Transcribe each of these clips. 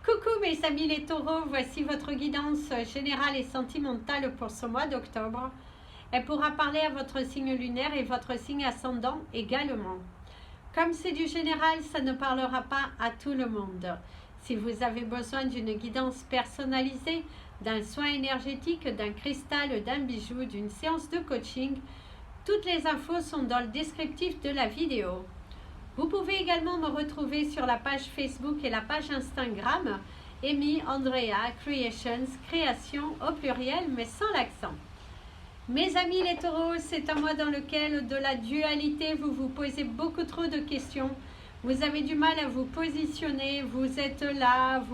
Coucou mes amis les taureaux, voici votre guidance générale et sentimentale pour ce mois d'octobre. Elle pourra parler à votre signe lunaire et votre signe ascendant également. Comme c'est du général, ça ne parlera pas à tout le monde. Si vous avez besoin d'une guidance personnalisée, d'un soin énergétique, d'un cristal, d'un bijou, d'une séance de coaching, toutes les infos sont dans le descriptif de la vidéo. Vous pouvez également me retrouver sur la page Facebook et la page Instagram Amy Andrea Creations, création au pluriel mais sans l'accent. Mes amis les taureaux, c'est un mois dans lequel de la dualité, vous vous posez beaucoup trop de questions. Vous avez du mal à vous positionner, vous êtes là,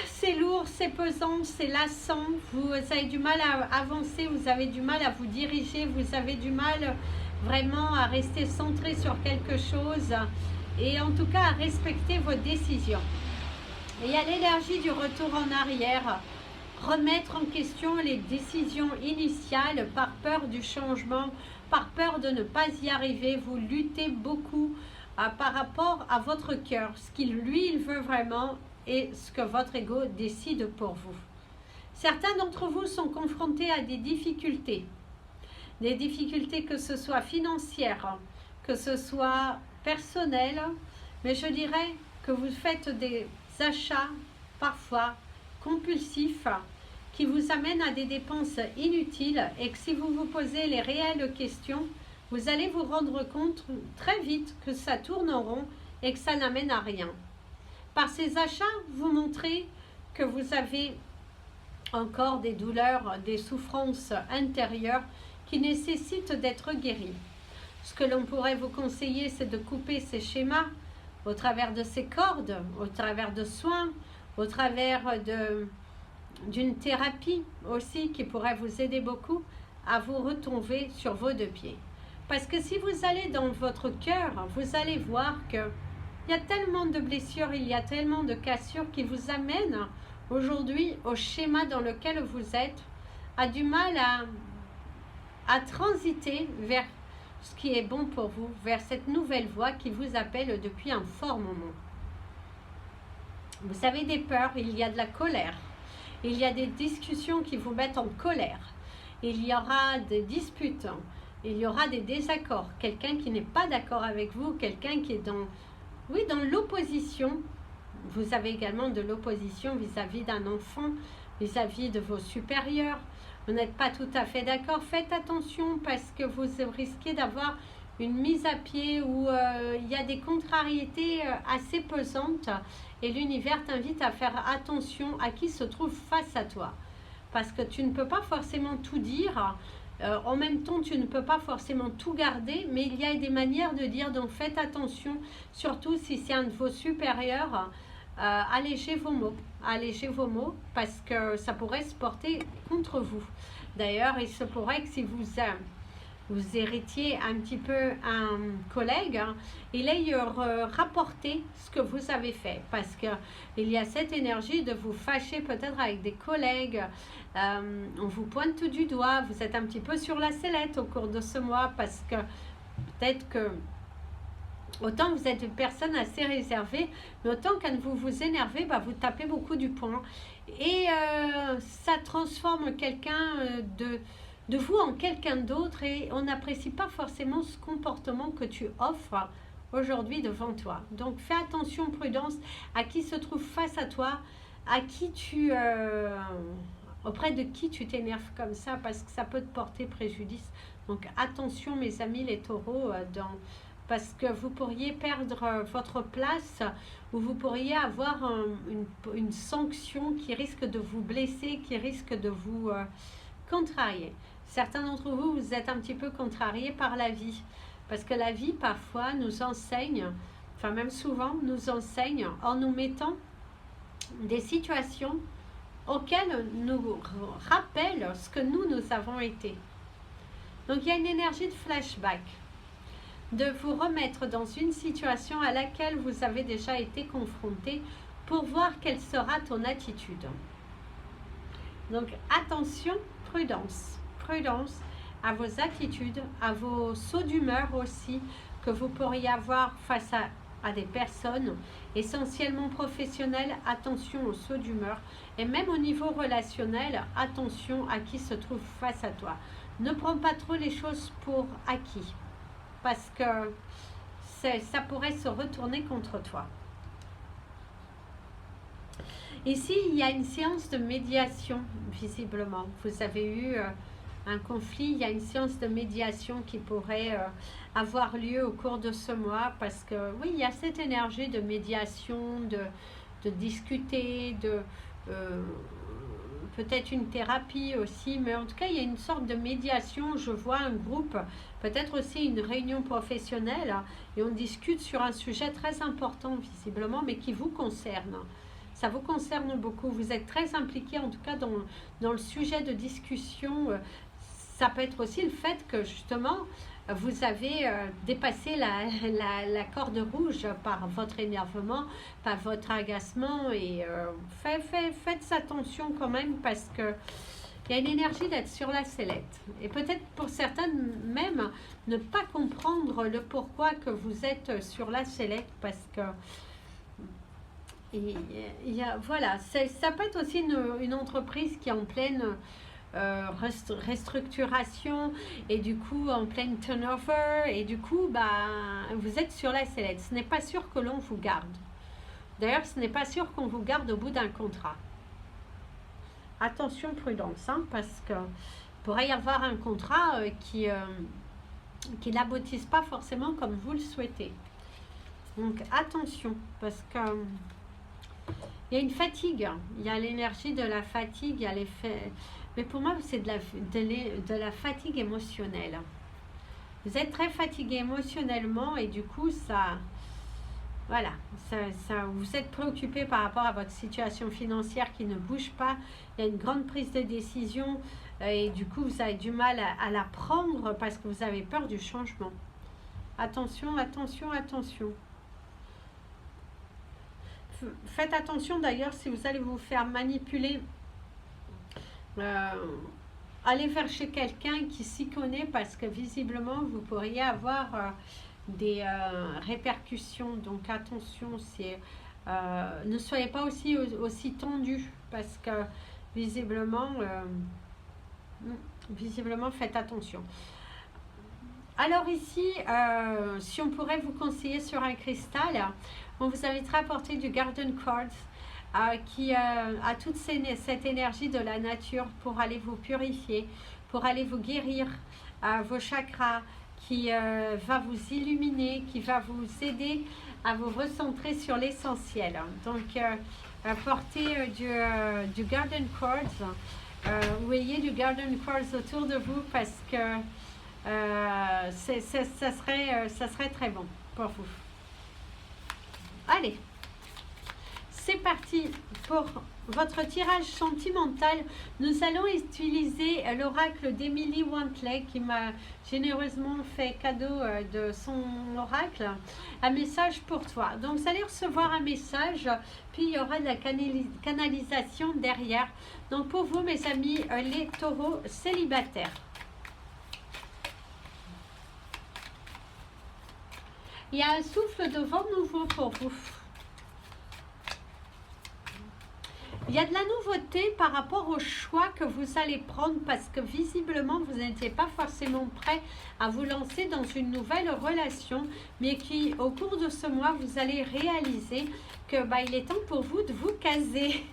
c'est lourd, c'est pesant, c'est lassant, vous avez du mal à avancer, vous avez du mal à vous diriger, vous avez du mal vraiment à rester centré sur quelque chose et en tout cas à respecter vos décisions. Et il y a l'énergie du retour en arrière, remettre en question les décisions initiales par peur du changement, par peur de ne pas y arriver. Vous luttez beaucoup par rapport à votre cœur, ce qu'il lui il veut vraiment et ce que votre ego décide pour vous. Certains d'entre vous sont confrontés à des difficultés que ce soit financières, que ce soit personnelles, mais je dirais que vous faites des achats parfois compulsifs qui vous amènent à des dépenses inutiles et que si vous vous posez les réelles questions, vous allez vous rendre compte très vite que ça tourne en rond et que ça n'amène à rien. Par ces achats, vous montrez que vous avez encore des douleurs, des souffrances intérieures qui nécessitent d'être guéries. Ce que l'on pourrait vous conseiller, c'est de couper ces schémas au travers de ces cordes, au travers de soins, au travers d'une thérapie aussi qui pourrait vous aider beaucoup à vous retomber sur vos deux pieds. Parce que si vous allez dans votre cœur, vous allez voir qu'il y a tellement de blessures, il y a tellement de cassures qui vous amènent aujourd'hui au schéma dans lequel vous êtes, a du mal à transiter vers ce qui est bon pour vous, vers cette nouvelle voie qui vous appelle depuis un fort moment. Vous avez des peurs, il y a de la colère, il y a des discussions qui vous mettent en colère, il y aura des disputes, il y aura des désaccords, quelqu'un qui n'est pas d'accord avec vous, quelqu'un qui est dans l'opposition. Vous avez également de l'opposition vis-à-vis d'un enfant, vis-à-vis de vos supérieurs. Vous n'êtes pas tout à fait d'accord, faites attention parce que vous risquez d'avoir une mise à pied où il y a des contrariétés assez pesantes et l'univers t'invite à faire attention à qui se trouve face à toi. Parce que tu ne peux pas forcément tout dire, en même temps tu ne peux pas forcément tout garder, mais il y a des manières de dire, donc faites attention, surtout si c'est un de vos supérieurs. Allégez vos mots parce que ça pourrait se porter contre vous. D'ailleurs, il se pourrait que si vous héritiez un petit peu un collègue, il ait rapporté ce que vous avez fait parce qu'il y a cette énergie de vous fâcher peut-être avec des collègues, on vous pointe du doigt, vous êtes un petit peu sur la sellette au cours de ce mois parce que peut-être que autant vous êtes une personne assez réservée, mais autant quand vous vous énervez, vous tapez beaucoup du poing. Et ça transforme quelqu'un de vous en quelqu'un d'autre et on n'apprécie pas forcément ce comportement que tu offres aujourd'hui devant toi. Donc fais attention, prudence, à qui se trouve face à toi, à qui auprès de qui tu t'énerves comme ça parce que ça peut te porter préjudice. Donc attention mes amis les taureaux, parce que vous pourriez perdre votre place ou vous pourriez avoir une sanction qui risque de vous blesser, qui risque de vous contrarier. Certains d'entre vous, vous êtes un petit peu contrariés par la vie, parce que la vie parfois nous enseigne, enfin même souvent nous enseigne en nous mettant des situations auxquelles nous rappellent ce que nous avons été. Donc il y a une énergie de flashback, de vous remettre dans une situation à laquelle vous avez déjà été confronté pour voir quelle sera ton attitude. Donc attention, prudence à vos attitudes, à vos sauts d'humeur aussi que vous pourriez avoir face à des personnes, essentiellement professionnelles. Attention aux sauts d'humeur. Et même au niveau relationnel, attention à qui se trouve face à toi. Ne prends pas trop les choses pour acquis, parce que ça pourrait se retourner contre toi. Ici, il y a une séance de médiation, visiblement. Vous avez eu un conflit, il y a une séance de médiation qui pourrait avoir lieu au cours de ce mois, parce que oui, il y a cette énergie de médiation, de discuter, peut-être une thérapie aussi, mais en tout cas, il y a une sorte de médiation. Je vois un groupe, peut-être aussi une réunion professionnelle, et on discute sur un sujet très important, visiblement, mais qui vous concerne. Ça vous concerne beaucoup. Vous êtes très impliqué, en tout cas, dans le sujet de discussion. Ça peut être aussi le fait que, justement, vous avez dépassé la corde rouge par votre énervement, par votre agacement. Et faites attention quand même, parce que il y a une énergie d'être sur la sellette. Et peut-être pour certaines même, ne pas comprendre le pourquoi que vous êtes sur la sellette, parce que voilà, ça peut être aussi une entreprise qui est en pleine restructuration, et du coup en pleine turnover, et du coup vous êtes sur la sellette. Ce n'est pas sûr que l'on vous garde. D'ailleurs, ce n'est pas sûr qu'on vous garde au bout d'un contrat. Attention, prudence, parce que pourrait y avoir un contrat qui n'aboutisse pas forcément comme vous le souhaitez. Donc attention, parce que il y a une fatigue, il y a l'énergie de la fatigue, il y a l'effet. Mais pour moi, c'est de la fatigue émotionnelle. Vous êtes très fatigué émotionnellement, et du coup, voilà, vous êtes préoccupé par rapport à votre situation financière qui ne bouge pas. Il y a une grande prise de décision, et du coup, vous avez du mal à la prendre parce que vous avez peur du changement. Attention, attention, attention. Faites attention d'ailleurs, si vous allez vous faire manipuler, allez vers chez quelqu'un qui s'y connaît, parce que visiblement vous pourriez avoir des répercussions. Donc attention, ne soyez pas aussi tendu, parce que visiblement faites attention. Alors ici, si on pourrait vous conseiller sur un cristal, on vous invitera à porter du Garden Quartz, qui a toute cette énergie de la nature pour aller vous purifier, pour aller vous guérir vos chakras, qui va vous illuminer, qui va vous aider à vous recentrer sur l'essentiel. Donc, portez du Garden Quartz, vous ayez du Garden Quartz autour de vous, parce que ça serait très bon pour vous. Allez, c'est parti pour votre tirage sentimental. Nous allons utiliser l'oracle d'Emily Wantley, qui m'a généreusement fait cadeau de son oracle. Un message pour toi. Donc vous allez recevoir un message, puis il y aura de la canalisation derrière. Donc pour vous, mes amis, les taureaux célibataires. Il y a un souffle de vent nouveau pour vous. Il y a de la nouveauté par rapport au choix que vous allez prendre, parce que visiblement vous n'étiez pas forcément prêt à vous lancer dans une nouvelle relation, mais qui au cours de ce mois vous allez réaliser que il est temps pour vous de vous caser.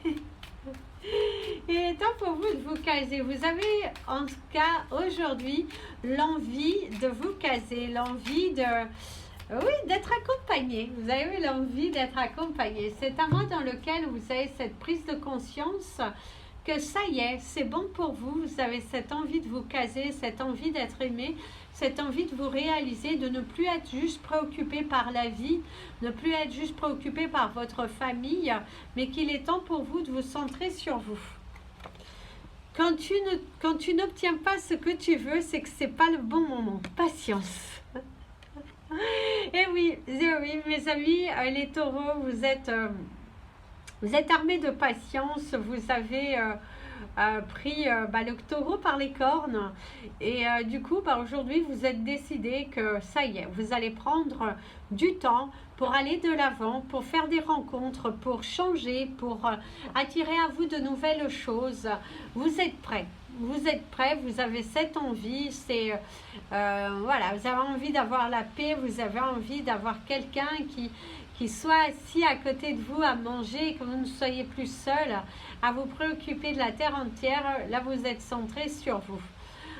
Il est temps pour vous de vous caser. Vous avez en tout cas aujourd'hui l'envie de vous caser, l'envie d'être accompagné. Vous avez eu l'envie d'être accompagné. C'est un mois dans lequel vous avez cette prise de conscience que ça y est, c'est bon pour vous. Vous avez cette envie de vous caser, cette envie d'être aimé, cette envie de vous réaliser, de ne plus être juste préoccupé par la vie, ne plus être juste préoccupé par votre famille, mais qu'il est temps pour vous de vous centrer sur vous. Quand tu n'obtiens pas ce que tu veux, c'est que c'est pas le bon moment. Patience. Et oui, mes amis, les taureaux, vous êtes armés de patience, vous avez pris le taureau par les cornes et du coup aujourd'hui vous êtes décidé que ça y est, vous allez prendre du temps pour aller de l'avant, pour faire des rencontres, pour changer, pour attirer à vous de nouvelles choses. Vous êtes prêts. Vous êtes prêts, vous avez cette envie, c'est voilà, vous avez envie d'avoir la paix, vous avez envie d'avoir quelqu'un qui soit assis à côté de vous à manger, que vous ne soyez plus seul à vous préoccuper de la terre entière. Là, vous êtes centré sur vous.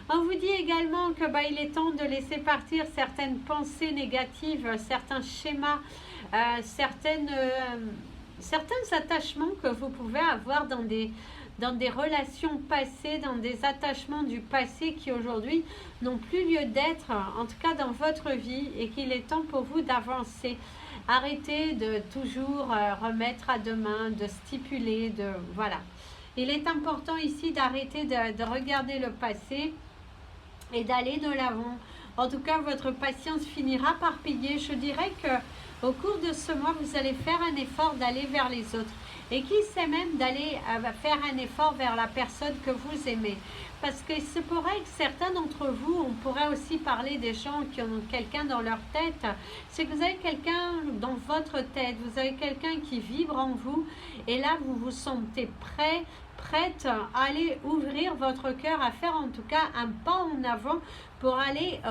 On vous dit également que il est temps de laisser partir certaines pensées négatives, certains schémas, certains attachements que vous pouvez avoir dans des relations passées, dans des attachements du passé qui aujourd'hui n'ont plus lieu d'être, en tout cas dans votre vie, et qu'il est temps pour vous d'avancer. Arrêtez de toujours remettre à demain, de stipuler, voilà. Il est important ici d'arrêter de regarder le passé et d'aller de l'avant. En tout cas, votre patience finira par payer. Je dirais que au cours de ce mois, vous allez faire un effort d'aller vers les autres. Et qui sait même d'aller faire un effort vers la personne que vous aimez. Parce qu'il se pourrait que certains d'entre vous, on pourrait aussi parler des gens qui ont quelqu'un dans leur tête, c'est que vous avez quelqu'un dans votre tête, vous avez quelqu'un qui vibre en vous, et là vous vous sentez prête à aller ouvrir votre cœur, à faire en tout cas un pas en avant pour aller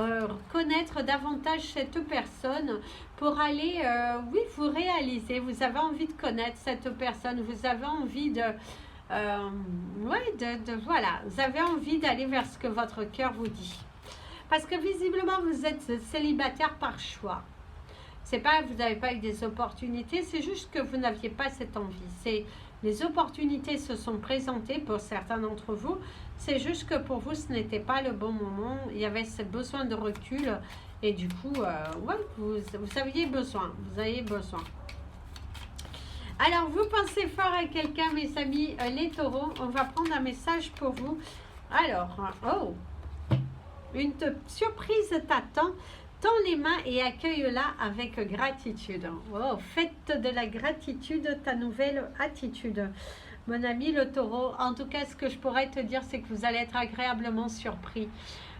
connaître davantage cette personne, pour aller, oui, vous réaliser, vous avez envie de connaître cette personne, vous avez envie voilà, vous avez envie d'aller vers ce que votre cœur vous dit. Parce que visiblement, vous êtes célibataire par choix. C'est pas, vous n'avez pas eu des opportunités, c'est juste que vous n'aviez pas cette envie. Les opportunités se sont présentées pour certains d'entre vous, c'est juste que pour vous, ce n'était pas le bon moment, il y avait ce besoin de recul, et du coup, vous aviez besoin, Alors, vous pensez fort à quelqu'un, mes amis, les taureaux. On va prendre un message pour vous. Alors, une surprise t'attend. Tends les mains et accueille-la avec gratitude. Oh, faites de la gratitude ta nouvelle attitude. Mon ami le taureau, en tout cas, ce que je pourrais te dire, c'est que vous allez être agréablement surpris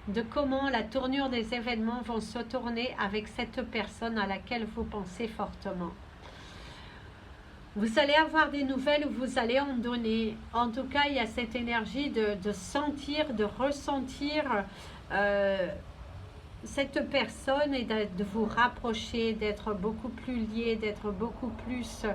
de comment la tournure des événements vont se tourner avec cette personne à laquelle vous pensez fortement. Vous allez avoir des nouvelles, vous allez en donner. En tout cas, il y a cette énergie de sentir, de ressentir cette personne et de vous rapprocher, d'être beaucoup plus lié, d'être beaucoup plus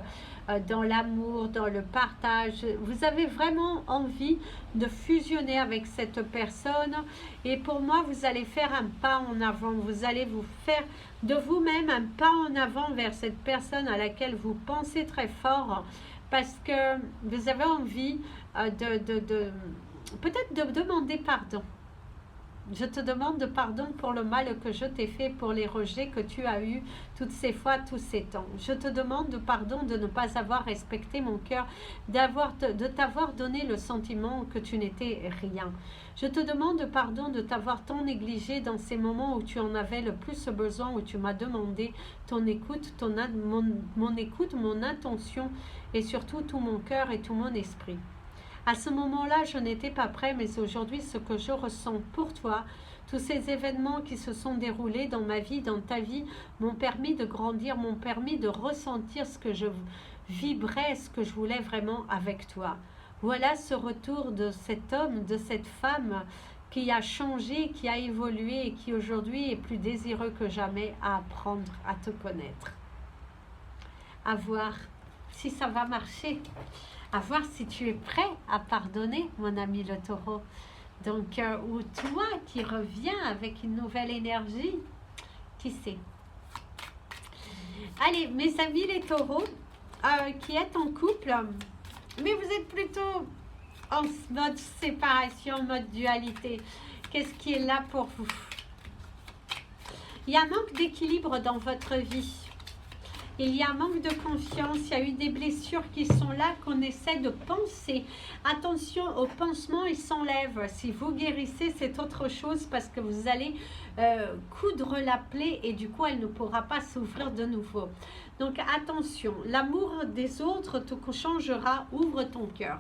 dans l'amour, dans le partage. Vous avez vraiment envie de fusionner avec cette personne et pour moi, vous allez faire un pas en avant. Vous allez vous faire de vous-même un pas en avant vers cette personne à laquelle vous pensez très fort parce que vous avez envie peut-être de demander pardon. Je te demande pardon pour le mal que je t'ai fait, pour les rejets que tu as eus toutes ces fois, tous ces temps. Je te demande pardon de ne pas avoir respecté mon cœur, de t'avoir donné le sentiment que tu n'étais rien. Je te demande pardon de t'avoir tant négligé dans ces moments où tu en avais le plus besoin, où tu m'as demandé ton écoute, mon écoute, mon intention et surtout tout mon cœur et tout mon esprit. À ce moment-là, je n'étais pas prêt, mais aujourd'hui, ce que je ressens pour toi, tous ces événements qui se sont déroulés dans ma vie, dans ta vie, m'ont permis de grandir, m'ont permis de ressentir ce que je vibrais, ce que je voulais vraiment avec toi. Voilà ce retour de cet homme, de cette femme qui a changé, qui a évolué et qui aujourd'hui est plus désireux que jamais à apprendre à te connaître. À voir si ça va marcher. À voir si tu es prêt à pardonner, mon ami le taureau. Donc, ou toi qui reviens avec une nouvelle énergie, qui sait. Allez, mes amis les taureaux, qui êtes en couple, mais vous êtes plutôt en mode séparation, mode dualité. Qu'est-ce qui est là pour vous? Il y a un manque d'équilibre dans votre vie. Il y a un manque de confiance, il y a eu des blessures qui sont là qu'on essaie de penser. Attention aux pansements, ils s'enlèvent. Si vous guérissez, c'est autre chose parce que vous allez coudre la plaie et du coup, elle ne pourra pas s'ouvrir de nouveau. Donc attention, l'amour des autres te changera, ouvre ton cœur.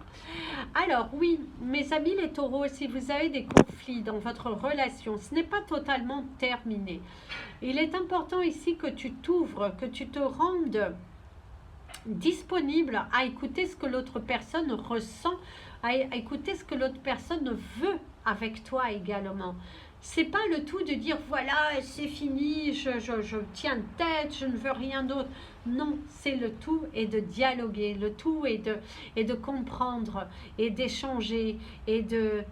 Alors oui, mes amis les taureaux, si vous avez des conflits dans votre relation, ce n'est pas totalement terminé. Il est important ici que tu t'ouvres, que tu te rendes disponible à écouter ce que l'autre personne ressent, à écouter ce que l'autre personne veut avec toi également. C'est pas le tout de dire voilà c'est fini, je tiens tête, je ne veux rien d'autre. Non, c'est le tout et de dialoguer, le tout et de comprendre et d'échanger et de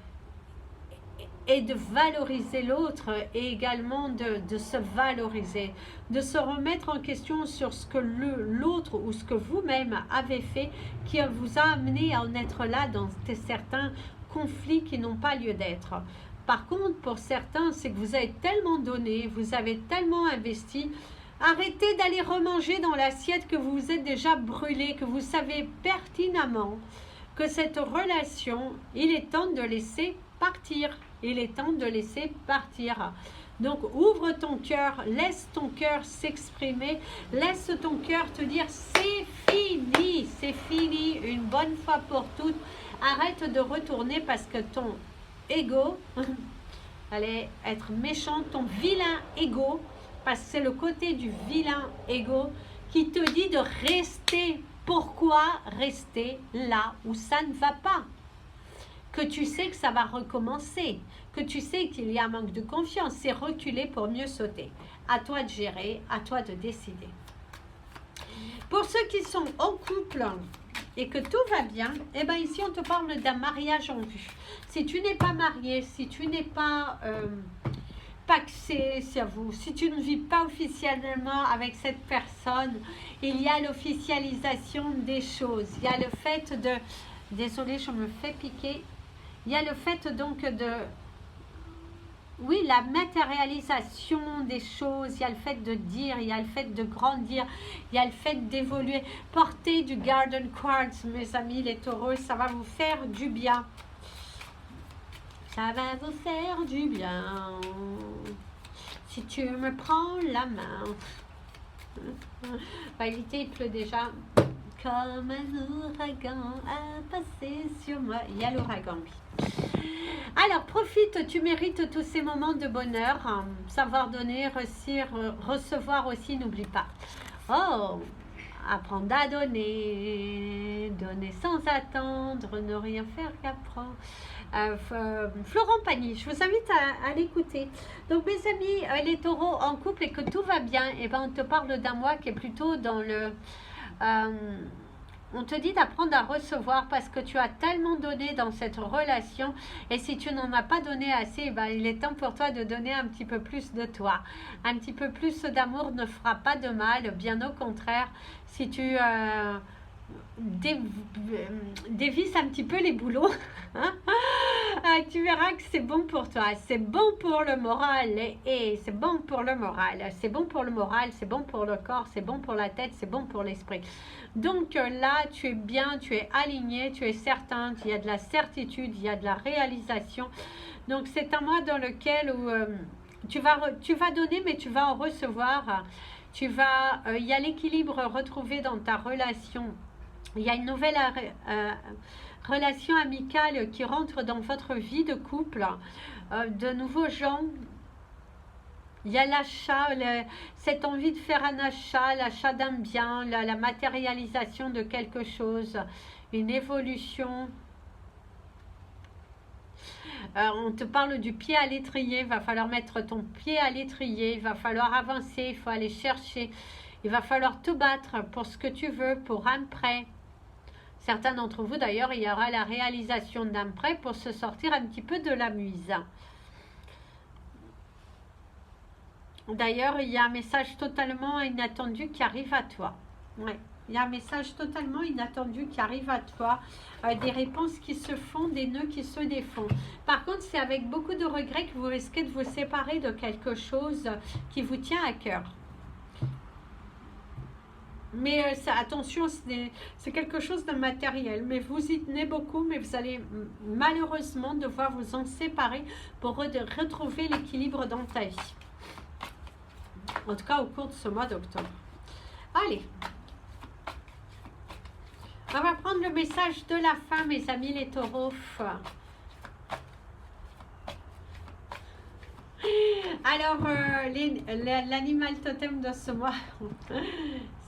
valoriser l'autre et également de se valoriser, de se remettre en question sur ce que l'autre ou ce que vous-même avez fait qui vous a amené à en être là dans certains conflits qui n'ont pas lieu d'être. Par contre, pour certains, c'est que vous avez tellement donné, vous avez tellement investi, arrêtez d'aller remanger dans l'assiette que vous vous êtes déjà brûlé, que vous savez pertinemment que cette relation, il est temps de laisser partir. Il est temps de laisser partir. Donc, ouvre ton cœur, laisse ton cœur s'exprimer, laisse ton cœur te dire c'est fini une bonne fois pour toutes. Arrête de retourner parce que ton ego, allez être méchant, ton vilain ego, parce que c'est le côté du vilain ego qui te dit de rester. Pourquoi rester là où ça ne va pas? Que tu sais que ça va recommencer, que tu sais qu'il y a un manque de confiance, c'est reculer pour mieux sauter. À toi de gérer, à toi de décider. Pour ceux qui sont en couple et que tout va bien, eh bien ici on te parle d'un mariage en vue. Si tu n'es pas marié, si tu n'es pas paxé, si tu ne vis pas officiellement avec cette personne, il y a l'officialisation des choses. Il y a le fait de... Désolée, je me fais piquer. Il y a le fait donc de... Oui, la matérialisation des choses, il y a le fait de dire, il y a le fait de grandir, il y a le fait d'évoluer. Portez du Garden Quartz, mes amis les taureaux, ça va vous faire du bien. Ça va vous faire du bien. Si tu me prends la main. L'été, il pleut déjà. Comme un ouragan a passé sur moi. Il y a l'ouragan, oui. Alors, profite, tu mérites tous ces moments de bonheur. Savoir donner, réussir, recevoir aussi, n'oublie pas. Oh, apprendre à donner, donner sans attendre, ne rien faire qu'apprendre. Florent Pagny, je vous invite à l'écouter. Donc mes amis, les taureaux en couple et que tout va bien, et ben on te parle d'un mois qui est plutôt dans le... on te dit d'apprendre à recevoir parce que tu as tellement donné dans cette relation et si tu n'en as pas donné assez, ben, il est temps pour toi de donner un petit peu plus de toi. Un petit peu plus d'amour ne fera pas de mal, bien au contraire. Si tu dévisses un petit peu les boulots, tu verras que c'est bon pour toi, c'est bon pour le moral et c'est bon pour le moral, c'est bon pour le moral, c'est bon pour le corps, c'est bon pour la tête, c'est bon pour l'esprit. Donc là, tu es bien, tu es aligné, tu es certain, il y a de la certitude, il y a de la réalisation. Donc c'est un mois dans lequel où, tu vas donner, mais tu vas en recevoir. Il y a l'équilibre retrouvé dans ta relation. Il y a une nouvelle relation amicale qui rentre dans votre vie de couple. De nouveaux gens. Il y a l'achat, cette envie de faire un achat, l'achat d'un bien, la matérialisation de quelque chose, une évolution. On te parle du pied à l'étrier, il va falloir mettre ton pied à l'étrier, il va falloir avancer, il faut aller chercher, il va falloir te battre pour ce que tu veux, pour un prêt. Certains d'entre vous d'ailleurs, il y aura la réalisation d'un prêt pour se sortir un petit peu de la muse. D'ailleurs, il y a un message totalement inattendu qui arrive à toi. Ouais. Il y a un message totalement inattendu qui arrive à toi, des réponses qui se font, des nœuds qui se défont. Par contre, c'est avec beaucoup de regrets que vous risquez de vous séparer de quelque chose qui vous tient à cœur. Mais attention, c'est quelque chose de matériel. Mais vous y tenez beaucoup, mais vous allez malheureusement devoir vous en séparer pour retrouver l'équilibre dans ta vie. En tout cas, au cours de ce mois d'octobre. Allez. On va prendre le message de la fin, mes amis les taureaux. Alors, l'animal totem de ce mois,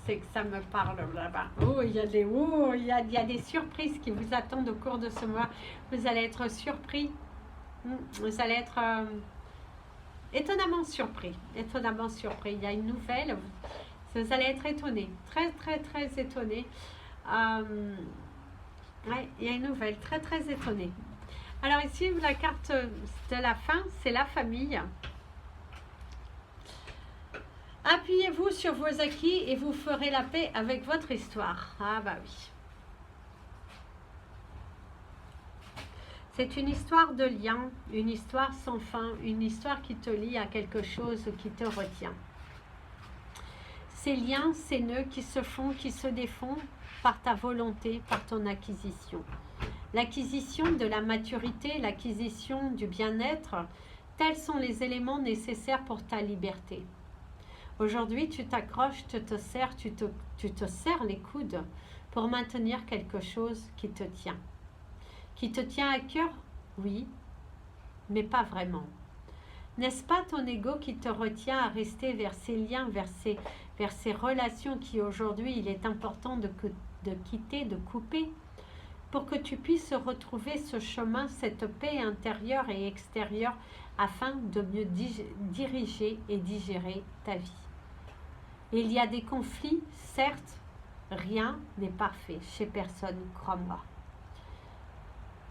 c'est que ça me parle là-bas. Oh, il y a des surprises qui vous attendent au cours de ce mois. Vous allez être surpris. Vous allez être étonnamment surpris. Étonnamment surpris. Il y a une nouvelle. Vous allez être étonné. Très, très, très étonné. Ouais, il y a une nouvelle. Très, très étonné. Alors ici, la carte de la fin, c'est la famille. Appuyez-vous sur vos acquis et vous ferez la paix avec votre histoire. Ah bah oui. C'est une histoire de lien, une histoire sans fin, une histoire qui te lie à quelque chose qui te retient. Ces liens, ces nœuds qui se font, qui se défont par ta volonté, par ton acquisition. L'acquisition de la maturité, l'acquisition du bien-être, tels sont les éléments nécessaires pour ta liberté. Aujourd'hui, tu t'accroches, tu te serres les coudes pour maintenir quelque chose qui te tient. Qui te tient à cœur? Oui, mais pas vraiment. N'est-ce pas ton ego qui te retient à rester vers ces liens, vers ces relations qui aujourd'hui il est important de quitter, de couper, pour que tu puisses retrouver ce chemin, cette paix intérieure et extérieure, afin de mieux diriger et digérer ta vie. Il y a des conflits, certes, rien n'est parfait chez personne, crois-moi.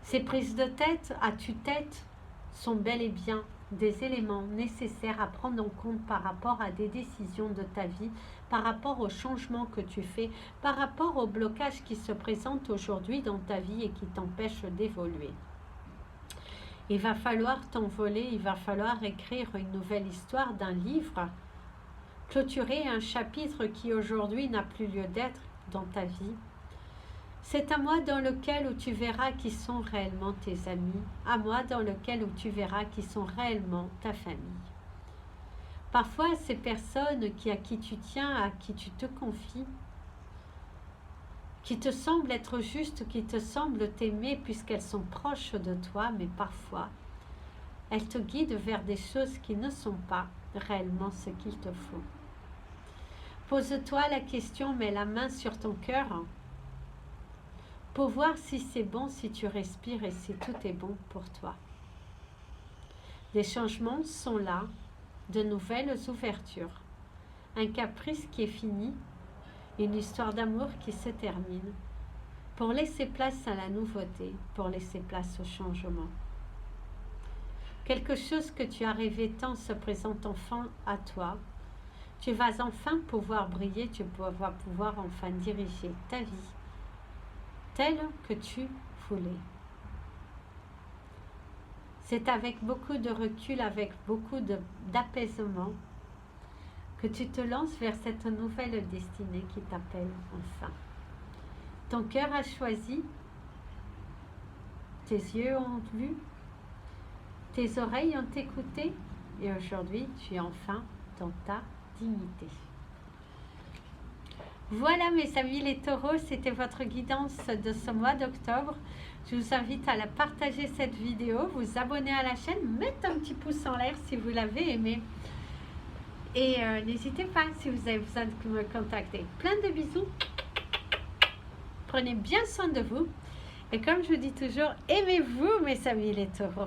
Ces prises de tête à tue-tête sont bel et bien des éléments nécessaires à prendre en compte par rapport à des décisions de ta vie, par rapport aux changements que tu fais, par rapport aux blocages qui se présentent aujourd'hui dans ta vie et qui t'empêchent d'évoluer. Il va falloir t'envoler, il va falloir écrire une nouvelle histoire d'un livre, clôturer un chapitre qui aujourd'hui n'a plus lieu d'être dans ta vie. C'est un mois dans lequel où tu verras qui sont réellement tes amis, un mois dans lequel où tu verras qui sont réellement ta famille. Parfois, ces personnes à qui tu tiens, à qui tu te confies, qui te semblent être justes, qui te semblent t'aimer puisqu'elles sont proches de toi, mais parfois, elles te guident vers des choses qui ne sont pas réellement ce qu'il te faut. Pose-toi la question, mets la main sur ton cœur pour voir si c'est bon, si tu respires et si tout est bon pour toi. Des changements sont là, de nouvelles ouvertures, un caprice qui est fini, une histoire d'amour qui se termine, pour laisser place à la nouveauté, pour laisser place au changement. Quelque chose que tu as rêvé tant se présente enfin à toi. Tu vas enfin pouvoir briller, tu vas pouvoir enfin diriger ta vie telle que tu voulais. C'est avec beaucoup de recul, avec beaucoup d'apaisement que tu te lances vers cette nouvelle destinée qui t'appelle enfin. Ton cœur a choisi, tes yeux ont vu, tes oreilles ont écouté et aujourd'hui tu es enfin dans ta dignité. Voilà mes amis les taureaux, c'était votre guidance de ce mois d'octobre. Je vous invite à la partager cette vidéo, vous abonner à la chaîne, mettre un petit pouce en l'air si vous l'avez aimé. Et n'hésitez pas si vous avez besoin de me contacter. Plein de bisous. Prenez bien soin de vous. Et comme je vous dis toujours, aimez-vous mes amis les taureaux.